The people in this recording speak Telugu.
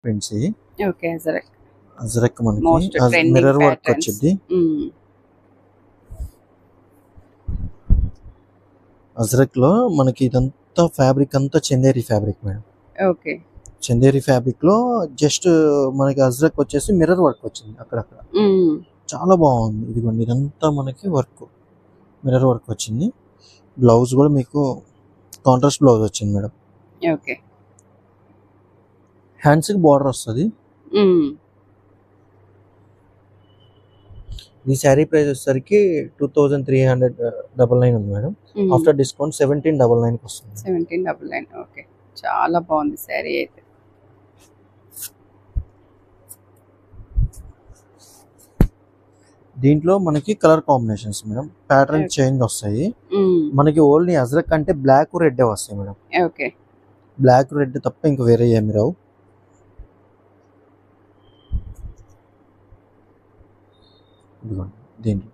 ప్రింట్స్. ఓకే. అజ్రక్ మనకి most trending mirror work patterns. వచ్చింది. అజ్రక్ లో మనకి ఇదంతా ఫ్యాబ్రిక్ అంతా Chanderi fabric madam. Okay. Chanderi fabric లో జస్ట్ మనకి అజ్రక్ వచ్చేసి మిర్రర్ వర్క్ వచ్చింది అక్కడక్కడ. చాలా బాగుంది. ఇదిగోండి ఇదంతా మనకి వర్క్ మిర్రర్ వర్క్ వచ్చింది. బ్లౌజ్ కూడా మీకు కాంట్రాస్ట్ బ్లౌజ్ వచ్చింది మేడం. ఓకే. హ్యాండ్స్ కి బార్డర్ వస్తుంది. ఈ శారీ ప్రైస్ వచ్చేసరికి 2399 ఉంది మేడం. ఆఫ్టర్ డిస్కౌంట్ 1799 వస్తుంది. 1799. ఓకే. చాలా బాగుంది శారీ అయితే. దీంట్లో మనకి colour combinations madam, pattern change వస్తాయి. మనకి ఓన్లీ అజ్రక్ అంటే బ్లాక్ రెడ్ వస్తాయి మేడం. ఓకే. బ్లాక్ రెడ్ తప్ప ఇంక వేరే ఏమి రావు. దీంట్లో